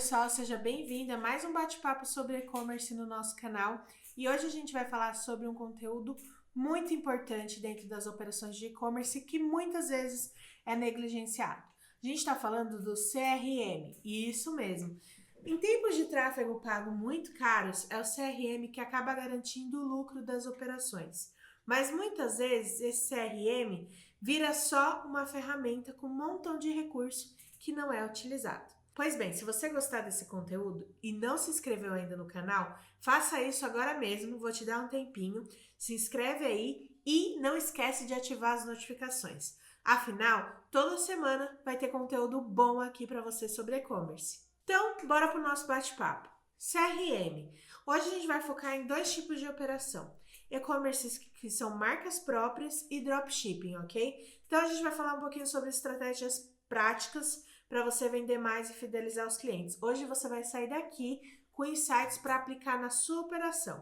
pessoal, seja bem-vindo a mais um bate-papo sobre e-commerce no nosso canal. E hoje a gente vai falar sobre um conteúdo muito importante dentro das operações de e-commerce que muitas vezes é negligenciado. A gente está falando do CRM, e isso mesmo. Em tempos de tráfego pago muito caros, é o CRM que acaba garantindo o lucro das operações. Mas muitas vezes esse CRM vira só uma ferramenta com um montão de recurso que não é utilizado. Pois bem, se você gostar desse conteúdo e não se inscreveu ainda no canal, faça isso agora mesmo, vou te dar um tempinho, se inscreve aí e não esquece de ativar as notificações. Afinal, toda semana vai ter conteúdo bom aqui para você sobre e-commerce. Então, bora para o nosso bate-papo. CRM. Hoje a gente vai focar em dois tipos de operação. E-commerce que são marcas próprias e dropshipping, ok? Então a gente vai falar um pouquinho sobre estratégias práticas para você vender mais e fidelizar os clientes. Hoje você vai sair daqui com insights para aplicar na sua operação.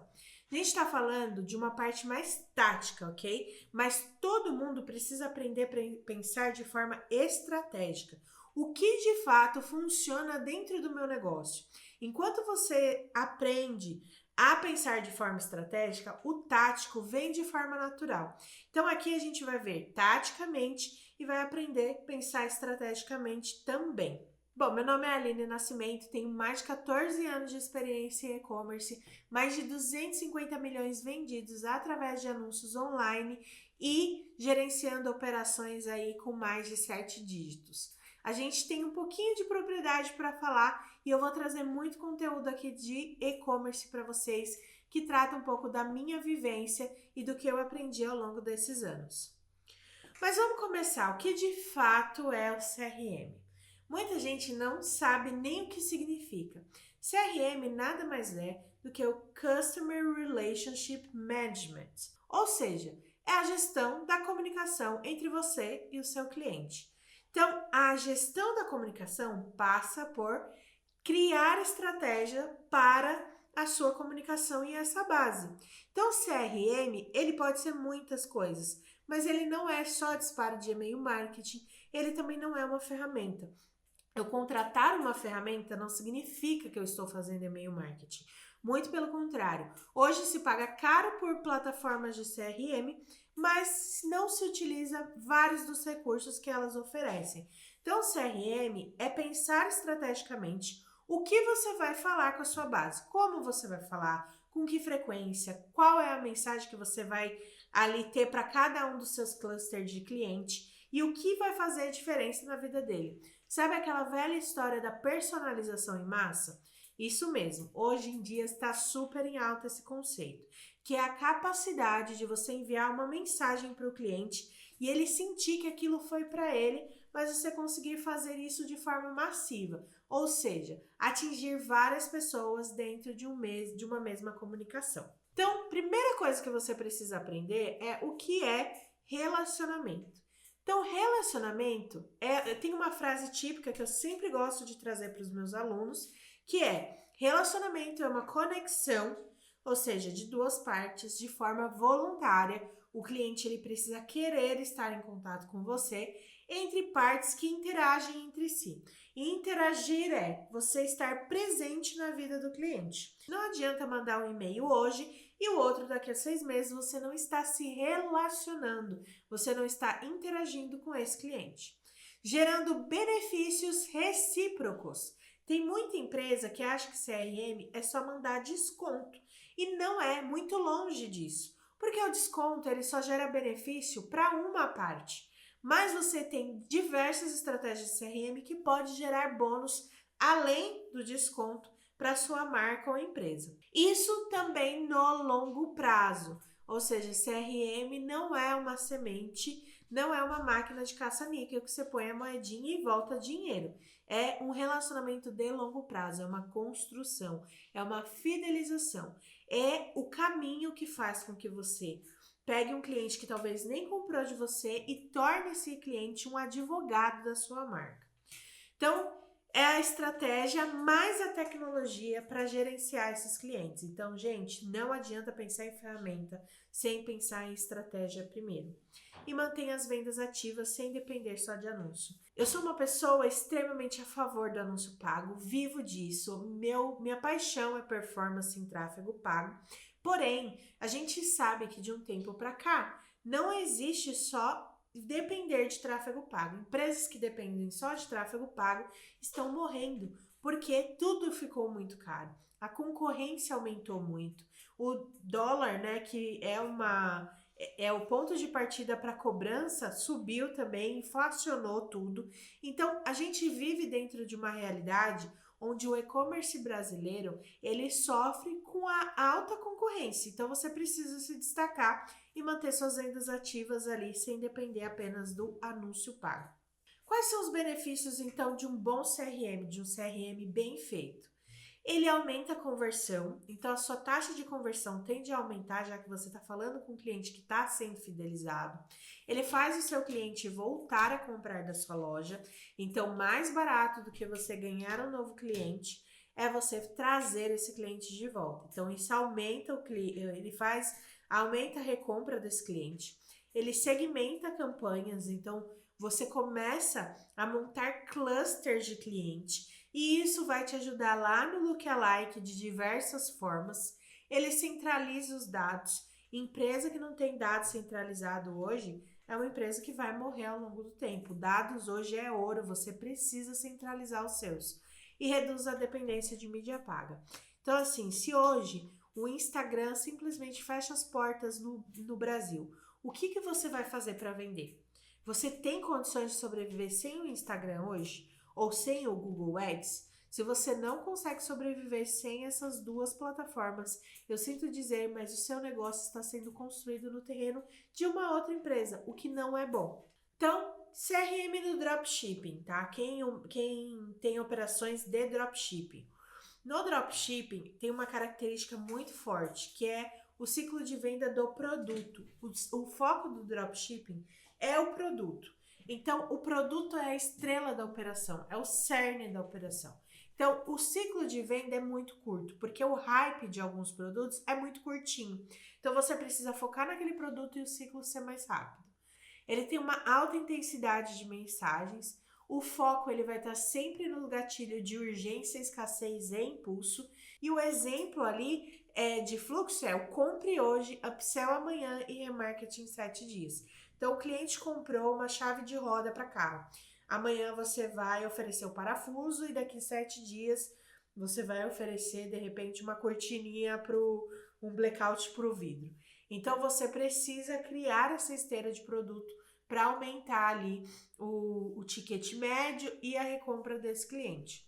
A gente está falando de uma parte mais tática, ok? Mas todo mundo precisa aprender a pensar de forma estratégica. O que de fato funciona dentro do meu negócio? Enquanto você aprende a pensar de forma estratégica, o tático vem de forma natural. Então aqui a gente vai ver taticamente e vai aprender a pensar estrategicamente também. Bom, meu nome é Aline Nascimento, tenho mais de 14 anos de experiência em e-commerce, mais de 250 milhões vendidos através de anúncios online e gerenciando operações aí com mais de 7 dígitos. A gente tem um pouquinho de propriedade para falar e eu vou trazer muito conteúdo aqui de e-commerce para vocês que trata um pouco da minha vivência e do que eu aprendi ao longo desses anos. Mas vamos começar. O que de fato é o CRM? Muita gente não sabe nem o que significa. CRM nada mais é do que o Customer Relationship Management, ou seja, é a gestão da comunicação entre você e o seu cliente. Então, a gestão da comunicação passa por criar estratégia para a sua comunicação e essa base. Então, o CRM, ele pode ser muitas coisas, mas ele não é só disparo de e-mail marketing, ele também não é uma ferramenta. Eu contratar uma ferramenta não significa que eu estou fazendo e-mail marketing. Muito pelo contrário. Hoje se paga caro por plataformas de CRM, mas não se utiliza vários dos recursos que elas oferecem. Então, CRM é pensar estrategicamente o que você vai falar com a sua base, como você vai falar, com que frequência, qual é a mensagem que você vai ali ter para cada um dos seus clusters de cliente e o que vai fazer a diferença na vida dele. Sabe aquela velha história da personalização em massa? Isso mesmo, hoje em dia está super em alta esse conceito, que é a capacidade de você enviar uma mensagem para o cliente e ele sentir que aquilo foi para ele, mas você conseguir fazer isso de forma massiva, ou seja, atingir várias pessoas dentro de uma mesma comunicação. Então, primeira coisa que você precisa aprender é o que é relacionamento. Então, relacionamento tem uma frase típica que eu sempre gosto de trazer para os meus alunos, que é: relacionamento é uma conexão, ou seja, de duas partes, de forma voluntária. O cliente ele precisa querer estar em contato com você, entre partes que interagem entre si. E interagir é você estar presente na vida do cliente. Não adianta mandar um e-mail hoje e o outro daqui a 6 meses você não está se relacionando, você não está interagindo com esse cliente, gerando benefícios recíprocos. Tem muita empresa que acha que CRM é só mandar desconto e não é, muito longe disso, porque o desconto ele só gera benefício para uma parte, mas você tem diversas estratégias de CRM que pode gerar bônus além do desconto para sua marca ou empresa. Isso também no longo prazo, ou seja, CRM não é uma semente, não é uma máquina de caça-níquel que você põe a moedinha e volta dinheiro. É um relacionamento de longo prazo, é uma construção, é uma fidelização. É o caminho que faz com que você pegue um cliente que talvez nem comprou de você e torne esse cliente um advogado da sua marca. Então, é a estratégia mais a tecnologia para gerenciar esses clientes. Então, gente, não adianta pensar em ferramenta sem pensar em estratégia primeiro. E mantenha as vendas ativas sem depender só de anúncio. Eu sou uma pessoa extremamente a favor do anúncio pago, vivo disso. Minha paixão é performance em tráfego pago. Porém, a gente sabe que de um tempo para cá não existe só depender de tráfego pago. Empresas que dependem só de tráfego pago estão morrendo, porque tudo ficou muito caro. A concorrência aumentou muito. O dólar, né, que é o ponto de partida para cobrança, subiu também, inflacionou tudo. Então, a gente vive dentro de uma realidade onde o e-commerce brasileiro, ele sofre com a alta concorrência. Então, você precisa se destacar e manter suas vendas ativas ali, sem depender apenas do anúncio pago. Quais são os benefícios, então, de um bom CRM, de um CRM bem feito? Ele aumenta a conversão, então a sua taxa de conversão tende a aumentar, já que você está falando com um cliente que está sendo fidelizado. Ele faz o seu cliente voltar a comprar da sua loja, então mais barato do que você ganhar um novo cliente é você trazer esse cliente de volta. Então isso aumenta aumenta a recompra desse cliente. Ele segmenta campanhas, então você começa a montar clusters de cliente e isso vai te ajudar lá no lookalike de diversas formas. Ele centraliza os dados. Empresa que não tem dados centralizado hoje é uma empresa que vai morrer ao longo do tempo. Dados hoje é ouro, você precisa centralizar os seus. E reduz a dependência de mídia paga. Então, assim, se hoje o Instagram simplesmente fecha as portas no Brasil, o que você vai fazer para vender? Você tem condições de sobreviver sem o Instagram hoje? Ou sem o Google Ads? Se você não consegue sobreviver sem essas duas plataformas, eu sinto dizer, mas o seu negócio está sendo construído no terreno de uma outra empresa, o que não é bom. Então, CRM do dropshipping, tá? Quem tem operações de dropshipping. No dropshipping tem uma característica muito forte, que é o ciclo de venda do produto. O foco do dropshipping é o produto. Então, o produto é a estrela da operação, é o cerne da operação. Então, o ciclo de venda é muito curto, porque o hype de alguns produtos é muito curtinho. Então, você precisa focar naquele produto e o ciclo ser mais rápido. Ele tem uma alta intensidade de mensagens. O foco ele vai estar sempre no gatilho de urgência, escassez e impulso. E o exemplo ali de fluxo é o compre hoje, upsell amanhã e remarketing em 7 dias. Então, o cliente comprou uma chave de roda para carro. Amanhã você vai oferecer o parafuso e daqui 7 dias você vai oferecer, de repente, uma cortininha um blackout para o vidro. Então, você precisa criar essa esteira de produto para aumentar ali o ticket médio e a recompra desse cliente.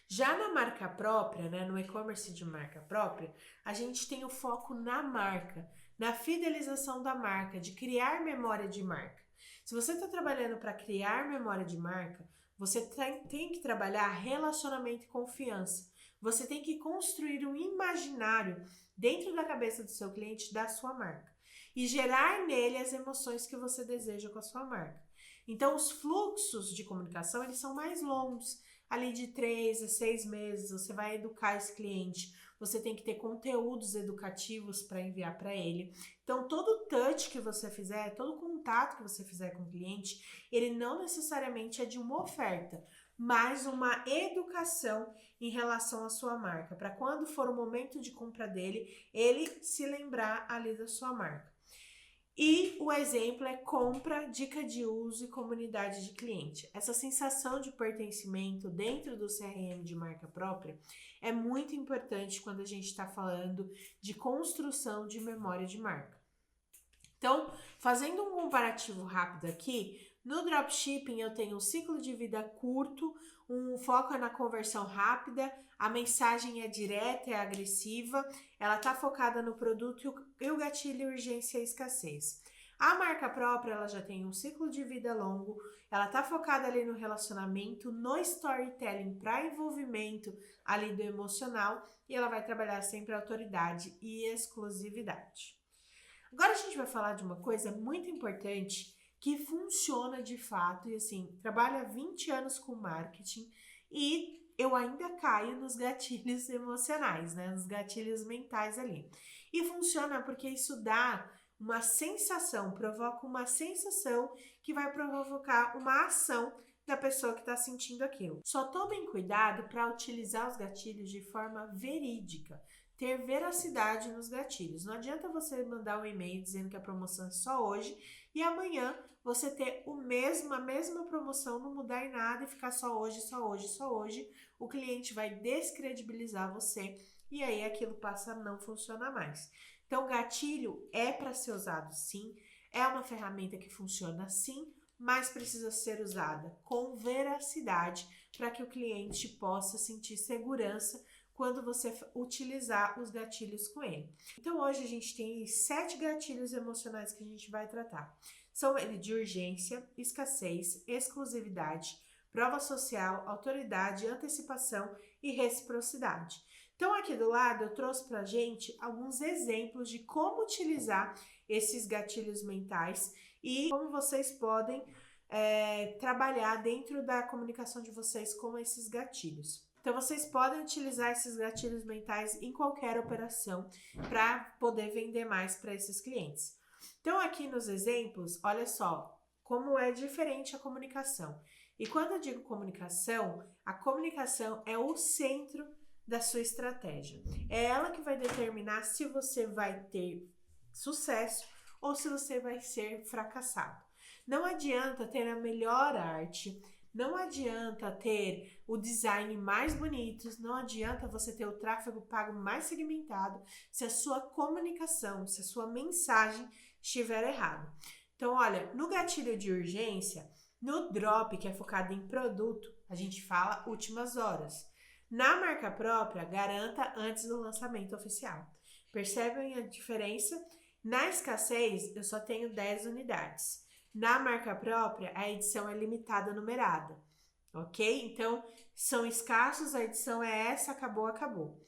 Já na marca própria, né, no e-commerce de marca própria, a gente tem o foco na marca, na fidelização da marca, de criar memória de marca. Se você está trabalhando para criar memória de marca, você tem que trabalhar relacionamento e confiança. Você tem que construir um imaginário dentro da cabeça do seu cliente da sua marca e gerar nele as emoções que você deseja com a sua marca. Então, os fluxos de comunicação, eles são mais longos, ali de 3 a 6 meses, você vai educar esse cliente, você tem que ter conteúdos educativos para enviar para ele. Então, todo touch que você fizer, todo contato que você fizer com o cliente, ele não necessariamente é de uma oferta, mas uma educação em relação à sua marca, para quando for o momento de compra dele, ele se lembrar ali da sua marca. E o exemplo é compra, dica de uso e comunidade de cliente. Essa sensação de pertencimento dentro do CRM de marca própria é muito importante quando a gente está falando de construção de memória de marca. Então, fazendo um comparativo rápido aqui, no dropshipping eu tenho um ciclo de vida curto, um foco na conversão rápida, a mensagem é direta, é agressiva, ela está focada no produto e o gatilho urgência e escassez. A marca própria ela já tem um ciclo de vida longo, ela está focada ali no relacionamento, no storytelling para envolvimento ali do emocional e ela vai trabalhar sempre autoridade e exclusividade. Agora a gente vai falar de uma coisa muito importante que funciona de fato e assim, trabalha 20 anos com marketing e eu ainda caio nos gatilhos emocionais, né? Nos gatilhos mentais ali. E funciona porque isso dá uma sensação, provoca uma sensação que vai provocar uma ação da pessoa que está sentindo aquilo. Só tomem cuidado para utilizar os gatilhos de forma verídica, ter veracidade nos gatilhos. Não adianta você mandar um e-mail dizendo que a promoção é só hoje e amanhã você ter a mesma promoção, não mudar em nada e ficar só hoje, só hoje, só hoje. O cliente vai descredibilizar você e aí aquilo passa a não funcionar mais. Então, gatilho é para ser usado sim, é uma ferramenta que funciona sim, mas precisa ser usada com veracidade para que o cliente possa sentir segurança quando você utilizar os gatilhos com ele. Então, hoje a gente tem 7 gatilhos emocionais que a gente vai tratar. São eles de urgência, escassez, exclusividade, prova social, autoridade, antecipação e reciprocidade. Então, aqui do lado, eu trouxe pra gente alguns exemplos de como utilizar esses gatilhos mentais e como vocês podem trabalhar dentro da comunicação de vocês com esses gatilhos. Então, vocês podem utilizar esses gatilhos mentais em qualquer operação para poder vender mais para esses clientes. Então, aqui nos exemplos, olha só como é diferente a comunicação. E quando eu digo comunicação, a comunicação é o centro da sua estratégia. É ela que vai determinar se você vai ter sucesso ou se você vai ser fracassado. Não adianta ter a melhor arte, não adianta ter o design mais bonito, não adianta você ter o tráfego pago mais segmentado se a sua comunicação, se a sua mensagem estiver errada. Então, olha, no gatilho de urgência, no drop, que é focado em produto, a gente fala últimas horas. Na marca própria, garanta antes do lançamento oficial. Percebem a diferença? Na escassez, eu só tenho 10 unidades. Na marca própria, a edição é limitada numerada, ok? Então, são escassos, a edição é essa, acabou, acabou.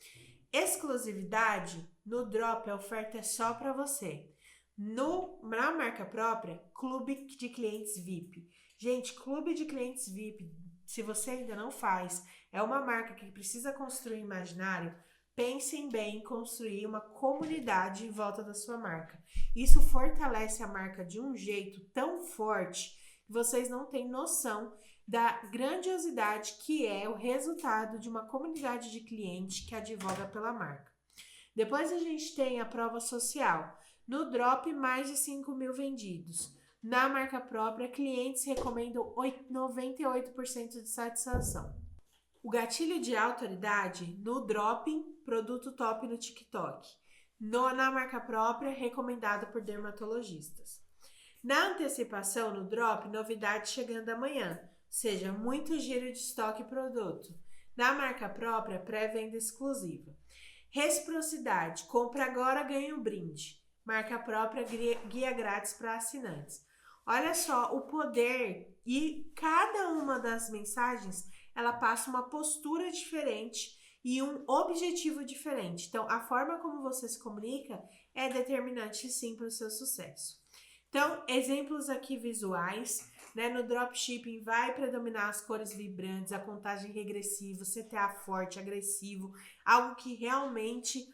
Exclusividade, no drop, a oferta é só para você. Na marca própria, clube de clientes VIP. Gente, clube de clientes VIP, se você ainda não faz, é uma marca que precisa construir imaginário, pensem bem em construir uma comunidade em volta da sua marca. Isso fortalece a marca de um jeito tão forte que vocês não têm noção da grandiosidade que é o resultado de uma comunidade de clientes que advoga pela marca. Depois a gente tem a prova social. No drop, mais de 5.000 vendidos. Na marca própria, clientes recomendam 98% de satisfação. O gatilho de autoridade, no dropping, produto top no TikTok. Na marca própria, recomendado por dermatologistas. Na antecipação, no drop, novidade chegando amanhã, seja muito giro de estoque e produto. Na marca própria, pré-venda exclusiva. Reciprocidade, compra agora, ganha um brinde. Marca própria, guia grátis para assinantes. Olha só o poder, e cada uma das mensagens ela passa uma postura diferente e um objetivo diferente. Então, a forma como você se comunica é determinante sim para o seu sucesso. Então, exemplos aqui visuais, né? No dropshipping vai predominar as cores vibrantes, a contagem regressiva, CTA forte, agressivo, algo que realmente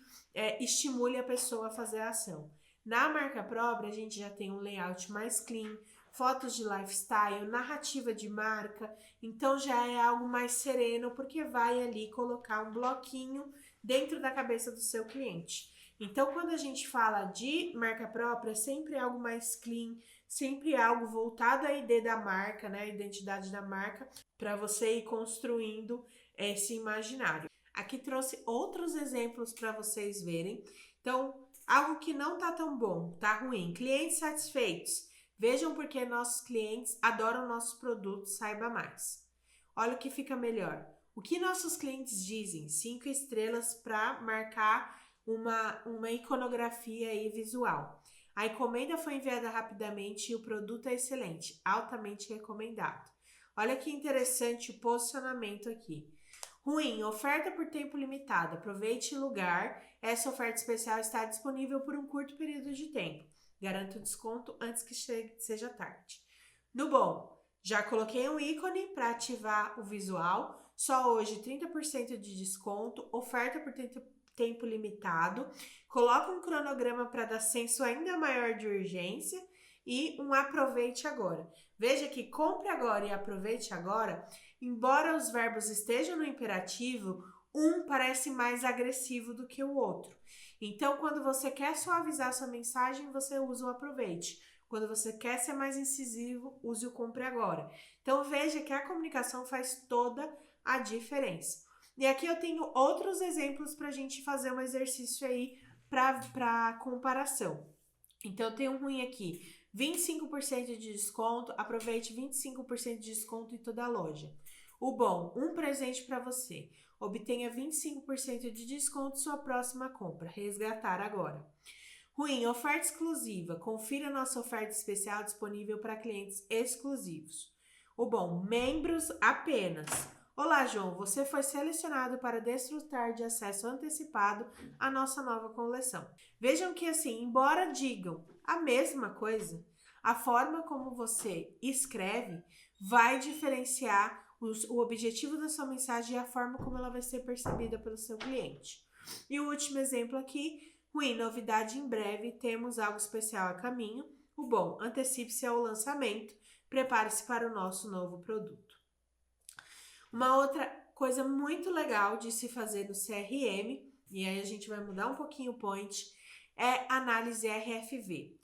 estimule a pessoa a fazer a ação. Na marca própria, a gente já tem um layout mais clean, fotos de lifestyle, narrativa de marca, então já é algo mais sereno, porque vai ali colocar um bloquinho dentro da cabeça do seu cliente. Então, quando a gente fala de marca própria, sempre é algo mais clean, sempre é algo voltado à ID da marca, né, a identidade da marca, para você ir construindo esse imaginário. Aqui trouxe outros exemplos para vocês verem. Então, algo que não tá tão bom, tá ruim. Clientes satisfeitos. Vejam porque nossos clientes adoram nossos produtos, saiba mais. Olha o que fica melhor. O que nossos clientes dizem? 5 estrelas para marcar uma iconografia aí visual. A encomenda foi enviada rapidamente e o produto é excelente, altamente recomendado. Olha que interessante o posicionamento aqui. Ruim, oferta por tempo limitado. Aproveite o lugar. Essa oferta especial está disponível por um curto período de tempo. Garanto desconto antes que seja tarde. No bom, já coloquei um ícone para ativar o visual, só hoje 30% de desconto, oferta por tempo limitado, coloca um cronograma para dar senso ainda maior de urgência e um aproveite agora. Veja que compre agora e aproveite agora, embora os verbos estejam no imperativo, um parece mais agressivo do que o outro. Então, quando você quer suavizar sua mensagem, você usa o aproveite. Quando você quer ser mais incisivo, use o compre agora. Então, veja que a comunicação faz toda a diferença. E aqui eu tenho outros exemplos para a gente fazer um exercício aí para comparação. Então, eu tenho um ruim aqui, 25% de desconto, aproveite 25% de desconto em toda a loja. O bom, um presente para você. Obtenha 25% de desconto sua próxima compra. Resgatar agora. Ruim, oferta exclusiva. Confira nossa oferta especial disponível para clientes exclusivos. O bom, membros apenas. Olá, João, você foi selecionado para desfrutar de acesso antecipado à nossa nova coleção. Vejam que assim, embora digam a mesma coisa, a forma como você escreve vai diferenciar o objetivo da sua mensagem e a forma como ela vai ser percebida pelo seu cliente. E o último exemplo aqui, ruim, novidade em breve, temos algo especial a caminho. O bom, antecipe-se ao lançamento, prepare-se para o nosso novo produto. Uma outra coisa muito legal de se fazer no CRM, e aí a gente vai mudar um pouquinho o point, é análise RFV.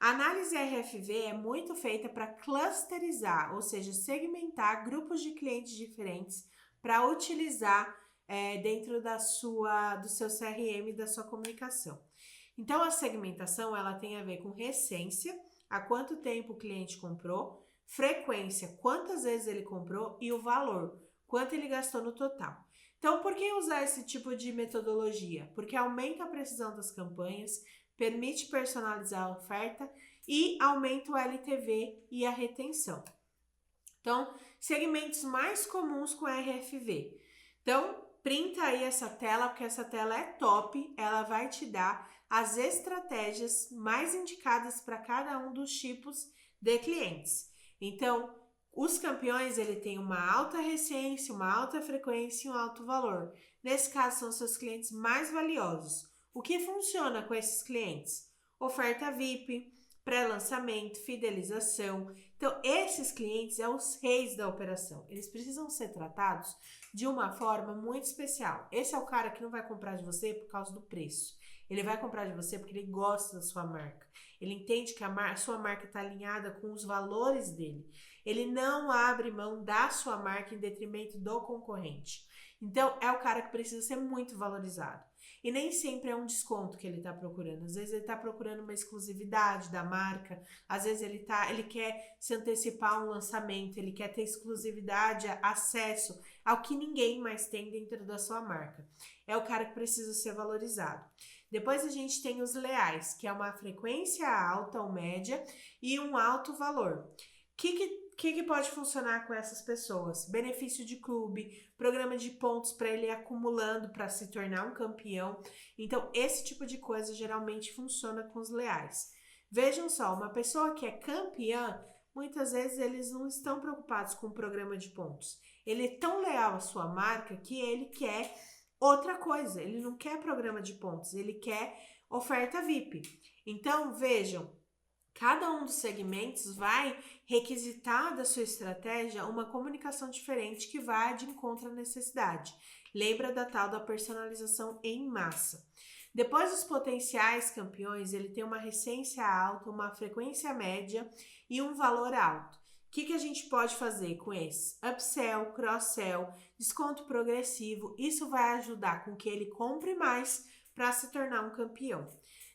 A análise RFV é muito feita para clusterizar, ou seja, segmentar grupos de clientes diferentes para utilizar dentro do seu CRM, da sua comunicação. Então, a segmentação ela tem a ver com recência, há quanto tempo o cliente comprou, frequência, quantas vezes ele comprou e o valor, quanto ele gastou no total. Então, por que usar esse tipo de metodologia? Porque aumenta a precisão das campanhas, permite personalizar a oferta e aumenta o LTV e a retenção. Então, segmentos mais comuns com RFV. Então, printa aí essa tela, porque essa tela é top, ela vai te dar as estratégias mais indicadas para cada um dos tipos de clientes. Então, os campeões, ele tem uma alta recência, uma alta frequência e um alto valor. Nesse caso, são seus clientes mais valiosos. O que funciona com esses clientes? Oferta VIP, pré-lançamento, fidelização. Então, esses clientes são os reis da operação. Eles precisam ser tratados de uma forma muito especial. Esse é o cara que não vai comprar de você por causa do preço. Ele vai comprar de você porque ele gosta da sua marca. Ele entende que a sua marca está alinhada com os valores dele. Ele não abre mão da sua marca em detrimento do concorrente. Então, é o cara que precisa ser muito valorizado. E nem sempre é um desconto que ele está procurando. Às vezes ele está procurando uma exclusividade da marca. Às vezes ele quer se antecipar a um lançamento. Ele quer ter exclusividade, acesso ao que ninguém mais tem dentro da sua marca. É o cara que precisa ser valorizado. Depois a gente tem os leais, que é uma frequência alta ou média e um alto valor. O que pode funcionar com essas pessoas? Benefício de clube, programa de pontos para ele ir acumulando para se tornar um campeão. Então, esse tipo de coisa geralmente funciona com os leais. Vejam só, uma pessoa que é campeã, muitas vezes eles não estão preocupados com o programa de pontos. Ele é tão leal à sua marca que ele quer outra coisa. Ele não quer programa de pontos, ele quer oferta VIP. Então, vejam, cada um dos segmentos vai requisitar da sua estratégia uma comunicação diferente que vai de encontro à necessidade. Lembra da tal da personalização em massa. Depois dos potenciais campeões, ele tem uma recência alta, uma frequência média e um valor alto. O que a gente pode fazer com esse? Upsell, cross-sell, desconto progressivo. Isso vai ajudar com que ele compre mais para se tornar um campeão.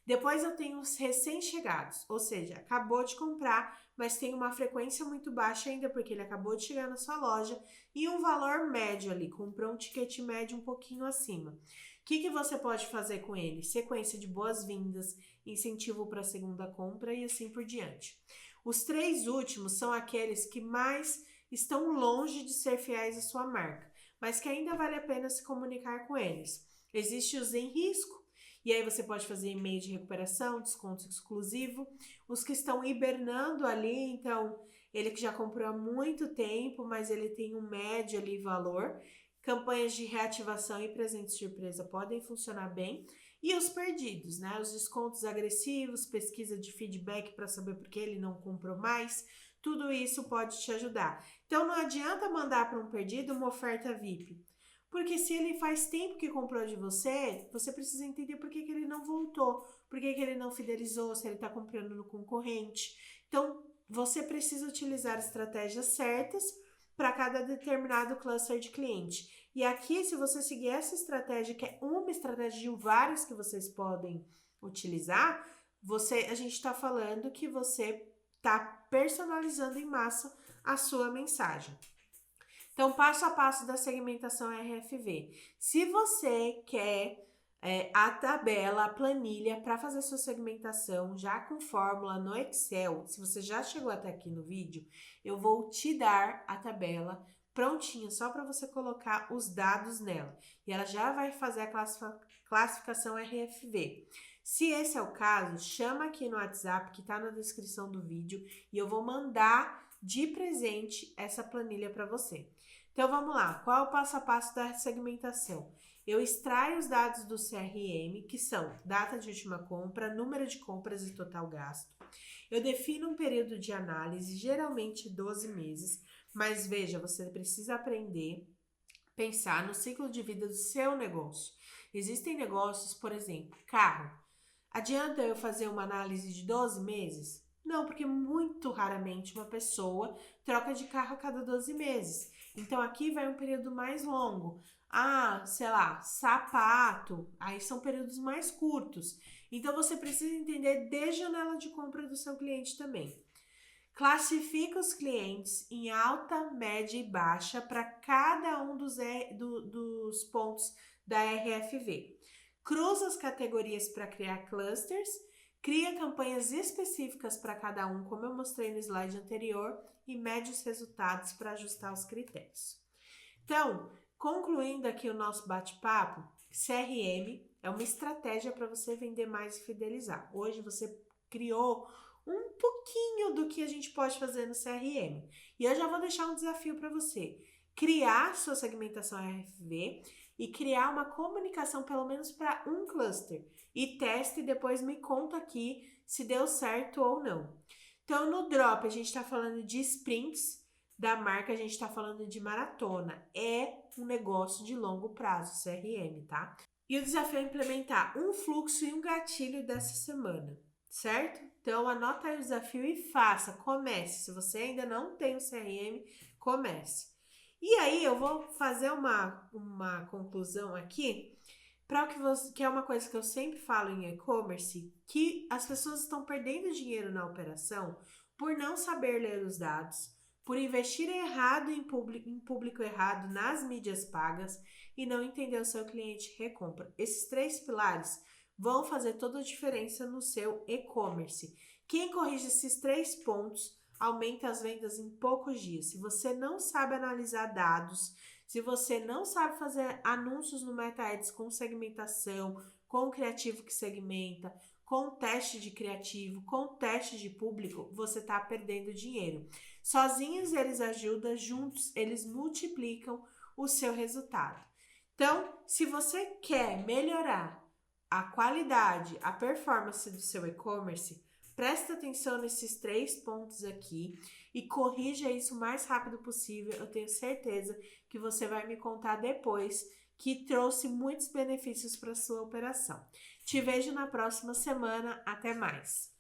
Depois eu tenho os recém-chegados, ou seja, acabou de comprar, mas tem uma frequência muito baixa ainda porque ele acabou de chegar na sua loja e um valor médio ali, comprou um ticket médio um pouquinho acima. O que você pode fazer com ele? Sequência de boas-vindas, incentivo para a segunda compra e assim por diante. Os 3 últimos são aqueles que mais estão longe de ser fiéis à sua marca, mas que ainda vale a pena se comunicar com eles. Existe os em risco, e aí você pode fazer e-mail de recuperação, desconto exclusivo. Os que estão hibernando ali, então ele que já comprou há muito tempo, mas ele tem um médio ali valor. Campanhas de reativação e presente surpresa podem funcionar bem. E os perdidos, né? Os descontos agressivos, pesquisa de feedback para saber por que ele não comprou mais. Tudo isso pode te ajudar. Então não adianta mandar para um perdido uma oferta VIP. Porque se ele faz tempo que comprou de você, você precisa entender por que ele não voltou, por que ele não fidelizou, se ele está comprando no concorrente. Então, você precisa utilizar estratégias certas para cada determinado cluster de cliente. E aqui, se você seguir essa estratégia, que é uma estratégia de várias que vocês podem utilizar, a gente está falando que você está personalizando em massa a sua mensagem. Então, passo a passo da segmentação RFV. Se você quer a tabela, a planilha para fazer sua segmentação já com fórmula no Excel, se você já chegou até aqui no vídeo, eu vou te dar a tabela prontinha, só para você colocar os dados nela. E ela já vai fazer a classificação RFV. Se esse é o caso, chama aqui no WhatsApp que está na descrição do vídeo e eu vou mandar de presente essa planilha para você. Então vamos lá, qual é o passo a passo da segmentação? Eu extraio os dados do CRM, que são data de última compra, número de compras e total gasto. Eu defino um período de análise, geralmente 12 meses, mas veja, você precisa aprender, pensar no ciclo de vida do seu negócio. Existem negócios, por exemplo, carro. Adianta eu fazer uma análise de 12 meses? Não, porque muito raramente uma pessoa troca de carro a cada 12 meses. Então, aqui vai um período mais longo. Ah, sei lá, sapato, aí são períodos mais curtos. Então, você precisa entender desde a janela de compra do seu cliente também. Classifica os clientes em alta, média e baixa para cada um dos pontos da RFV. Cruza as categorias para criar clusters, cria campanhas específicas para cada um, como eu mostrei no slide anterior, e mede os resultados para ajustar os critérios. Então, concluindo aqui o nosso bate-papo, CRM é uma estratégia para você vender mais e fidelizar. Hoje você criou um pouquinho do que a gente pode fazer no CRM. E eu já vou deixar um desafio para você. Criar sua segmentação RFV e criar uma comunicação pelo menos para um cluster. E teste e depois me conta aqui se deu certo ou não. Então, no Drop, a gente está falando de sprints da marca, a gente está falando de maratona. É um negócio de longo prazo, CRM, tá? E o desafio é implementar um fluxo e um gatilho dessa semana, certo? Então, anota aí o desafio e faça, comece. Se você ainda não tem o CRM, comece. E aí, eu vou fazer uma conclusão aqui, para que é uma coisa que eu sempre falo em e-commerce, que as pessoas estão perdendo dinheiro na operação por não saber ler os dados, por investir errado em público errado nas mídias pagas e não entender o seu cliente recompra. Esses 3 pilares vão fazer toda a diferença no seu e-commerce. Quem corrige esses 3 pontos aumenta as vendas em poucos dias. Se você não sabe analisar dados, se você não sabe fazer anúncios no Meta Ads com segmentação, com criativo que segmenta, com teste de criativo, com teste de público, você está perdendo dinheiro. Sozinhos eles ajudam, juntos eles multiplicam o seu resultado. Então, se você quer melhorar a qualidade, a performance do seu e-commerce, presta atenção nesses 3 pontos aqui e corrija isso o mais rápido possível. Eu tenho certeza que você vai me contar depois que trouxe muitos benefícios para a sua operação. Te vejo na próxima semana. Até mais!